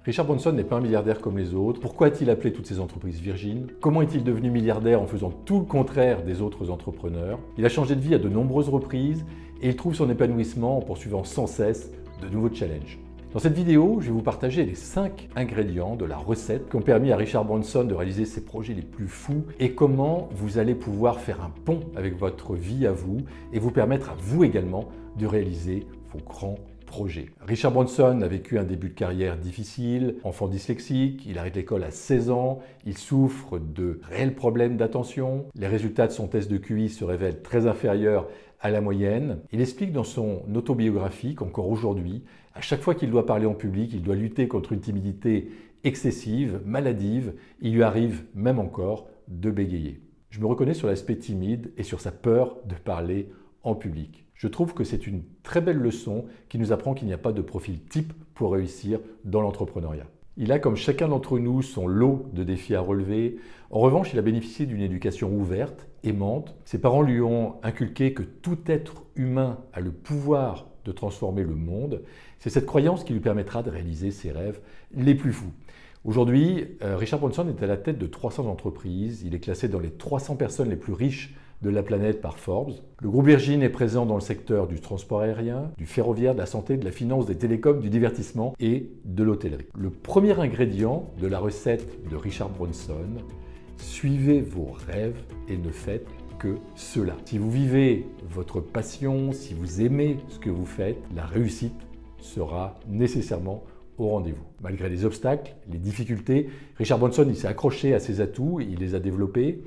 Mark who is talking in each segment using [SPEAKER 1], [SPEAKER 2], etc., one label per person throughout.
[SPEAKER 1] Richard Branson n'est pas un milliardaire comme les autres. Pourquoi a-t-il appelé toutes ses entreprises Virgin? Comment est-il devenu milliardaire en faisant tout le contraire des autres entrepreneurs? Il a changé de vie à de nombreuses reprises et il trouve son épanouissement en poursuivant sans cesse de nouveaux challenges. Dans cette vidéo, je vais vous partager les 5 ingrédients de la recette qui ont permis à Richard Branson de réaliser ses projets les plus fous et comment vous allez pouvoir faire un pont avec votre vie à vous et vous permettre à vous également de réaliser vos grands projets. Richard Branson a vécu un début de carrière difficile, enfant dyslexique, il arrête l'école à 16 ans, il souffre de réels problèmes d'attention, les résultats de son test de QI se révèlent très inférieurs à la moyenne. Il explique dans son autobiographie qu'encore aujourd'hui, à chaque fois qu'il doit parler en public, il doit lutter contre une timidité excessive, maladive, il lui arrive même encore de bégayer. Je me reconnais sur l'aspect timide et sur sa peur de parler en public. Je trouve que c'est une très belle leçon qui nous apprend qu'il n'y a pas de profil type pour réussir dans l'entrepreneuriat. Il a, comme chacun d'entre nous, son lot de défis à relever. En revanche, il a bénéficié d'une éducation ouverte, aimante. Ses parents lui ont inculqué que tout être humain a le pouvoir de transformer le monde. C'est cette croyance qui lui permettra de réaliser ses rêves les plus fous. Aujourd'hui, Richard Branson est à la tête de 300 entreprises. Il est classé dans les 300 personnes les plus riches de la planète par Forbes. Le groupe Virgin est présent dans le secteur du transport aérien, du ferroviaire, de la santé, de la finance, des télécoms, du divertissement et de l'hôtellerie. Le premier ingrédient de la recette de Richard Branson, suivez vos rêves et ne faites que cela. Si vous vivez votre passion, si vous aimez ce que vous faites, la réussite sera nécessairement au rendez-vous. Malgré les obstacles, les difficultés, Richard Branson il s'est accroché à ses atouts, il les a développés.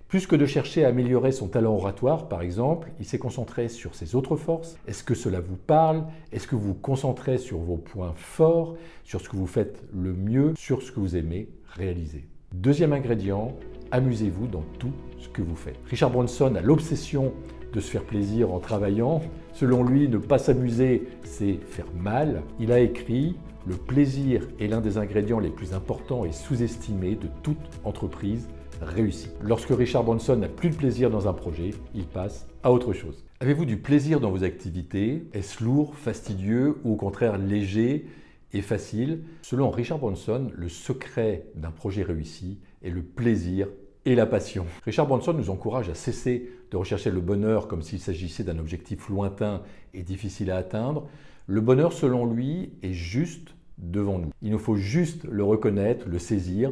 [SPEAKER 1] Plus que de chercher à améliorer son talent oratoire, par exemple, il s'est concentré sur ses autres forces. Est-ce que cela vous parle? Est-ce que vous vous concentrez sur vos points forts, sur ce que vous faites le mieux, sur ce que vous aimez réaliser? Deuxième ingrédient, amusez-vous dans tout ce que vous faites. Richard Branson a l'obsession de se faire plaisir en travaillant. Selon lui, ne pas s'amuser, c'est faire mal. Il a écrit « Le plaisir est l'un des ingrédients les plus importants et sous-estimés de toute entreprise réussie ». Lorsque Richard Branson n'a plus de plaisir dans un projet, il passe à autre chose. Avez-vous du plaisir dans vos activités? Est-ce lourd, fastidieux ou au contraire léger et facile? Selon Richard Branson, le secret d'un projet réussi est le plaisir et la passion. Richard Branson nous encourage à cesser de rechercher le bonheur comme s'il s'agissait d'un objectif lointain et difficile à atteindre. Le bonheur, selon lui, est juste devant nous. Il nous faut juste le reconnaître, le saisir.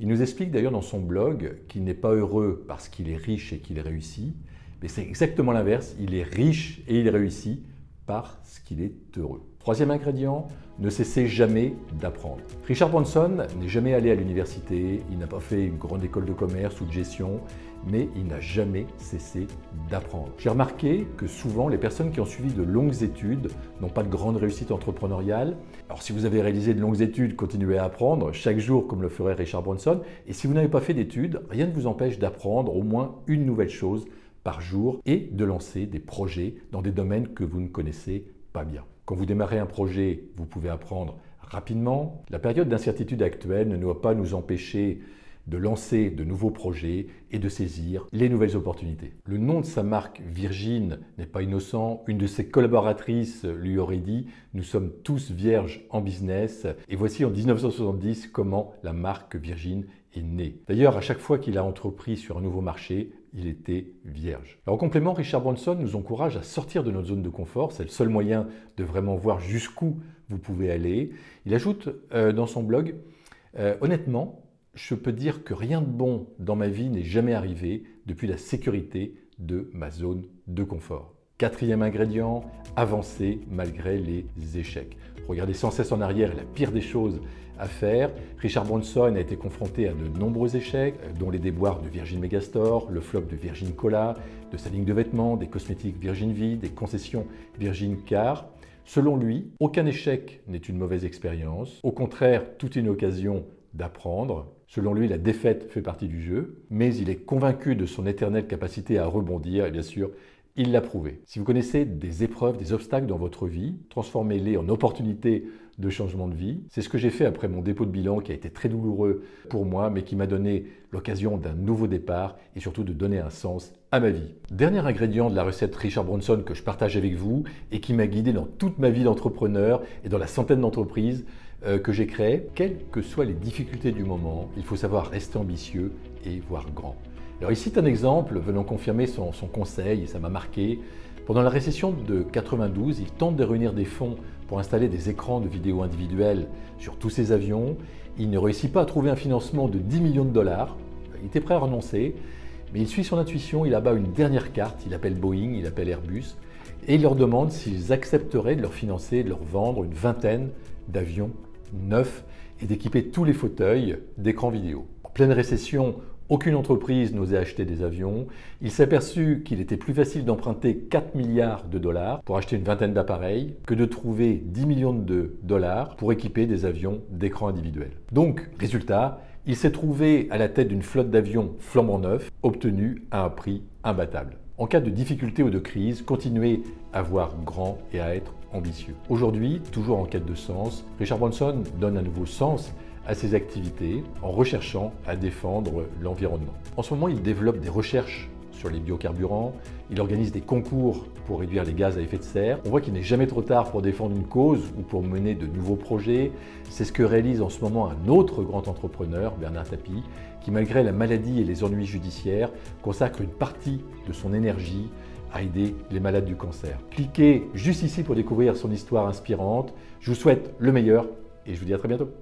[SPEAKER 1] Il nous explique d'ailleurs dans son blog qu'il n'est pas heureux parce qu'il est riche et qu'il réussit, mais c'est exactement l'inverse. Il est riche et il réussit parce qu'il est heureux. Troisième ingrédient, ne cessez jamais d'apprendre. Richard Branson n'est jamais allé à l'université, il n'a pas fait une grande école de commerce ou de gestion, mais il n'a jamais cessé d'apprendre. J'ai remarqué que souvent, les personnes qui ont suivi de longues études n'ont pas de grande réussite entrepreneuriale. Alors si vous avez réalisé de longues études, continuez à apprendre chaque jour comme le ferait Richard Branson. Et si vous n'avez pas fait d'études, rien ne vous empêche d'apprendre au moins une nouvelle chose par jour et de lancer des projets dans des domaines que vous ne connaissez pas bien. Quand vous démarrez un projet, vous pouvez apprendre rapidement. La période d'incertitude actuelle ne doit pas nous empêcher de lancer de nouveaux projets et de saisir les nouvelles opportunités. Le nom de sa marque Virgin n'est pas innocent. Une de ses collaboratrices lui aurait dit « Nous sommes tous vierges en business ». Et voici en 1970 comment la marque Virgin est née. D'ailleurs, à chaque fois qu'il a entrepris sur un nouveau marché, il était vierge. Alors, en complément, Richard Branson nous encourage à sortir de notre zone de confort. C'est le seul moyen de vraiment voir jusqu'où vous pouvez aller. Il ajoute dans son blog « Honnêtement, je peux dire que rien de bon dans ma vie n'est jamais arrivé depuis la sécurité de ma zone de confort. » Quatrième ingrédient, avancer malgré les échecs. Regarder sans cesse en arrière est la pire des choses à faire. Richard Branson a été confronté à de nombreux échecs, dont les déboires de Virgin Megastore, le flop de Virgin Cola, de sa ligne de vêtements, des cosmétiques Virgin Vie, des concessions Virgin Car. Selon lui, aucun échec n'est une mauvaise expérience. Au contraire, tout est une occasion d'apprendre. Selon lui, la défaite fait partie du jeu, mais il est convaincu de son éternelle capacité à rebondir et bien sûr, il l'a prouvé. Si vous connaissez des épreuves, des obstacles dans votre vie, transformez-les en opportunités de changement de vie. C'est ce que j'ai fait après mon dépôt de bilan qui a été très douloureux pour moi, mais qui m'a donné l'occasion d'un nouveau départ et surtout de donner un sens à ma vie. Dernier ingrédient de la recette Richard Branson que je partage avec vous et qui m'a guidé dans toute ma vie d'entrepreneur et dans la centaine d'entreprises, que j'ai créé. Quelles que soient les difficultés du moment, il faut savoir rester ambitieux et voir grand. Alors ici, c'est un exemple venant confirmer son conseil, et ça m'a marqué. Pendant la récession de 92, il tente de réunir des fonds pour installer des écrans de vidéo individuels sur tous ses avions. Il ne réussit pas à trouver un financement de 10 millions de dollars. Il était prêt à renoncer, mais il suit son intuition, il abat une dernière carte, il appelle Boeing, il appelle Airbus, et il leur demande s'ils accepteraient de leur financer et de leur vendre une vingtaine d'avions neufs et d'équiper tous les fauteuils d'écrans vidéo. En pleine récession, aucune entreprise n'osait acheter des avions. Il s'est aperçu qu'il était plus facile d'emprunter 4 milliards de dollars pour acheter une vingtaine d'appareils que de trouver 10 millions de dollars pour équiper des avions d'écran individuel. Donc, résultat, il s'est trouvé à la tête d'une flotte d'avions flambant neufs, obtenue à un prix imbattable. En cas de difficulté ou de crise, continuez à voir grand et à être ambitieux. Aujourd'hui, toujours en quête de sens, Richard Branson donne un nouveau sens à ses activités en recherchant à défendre l'environnement. En ce moment, il développe des recherches sur les biocarburants, il organise des concours pour réduire les gaz à effet de serre. On voit qu'il n'est jamais trop tard pour défendre une cause ou pour mener de nouveaux projets. C'est ce que réalise en ce moment un autre grand entrepreneur, Bernard Tapie, qui malgré la maladie et les ennuis judiciaires, consacre une partie de son énergie à aider les malades du cancer. Cliquez juste ici pour découvrir son histoire inspirante. Je vous souhaite le meilleur et je vous dis à très bientôt.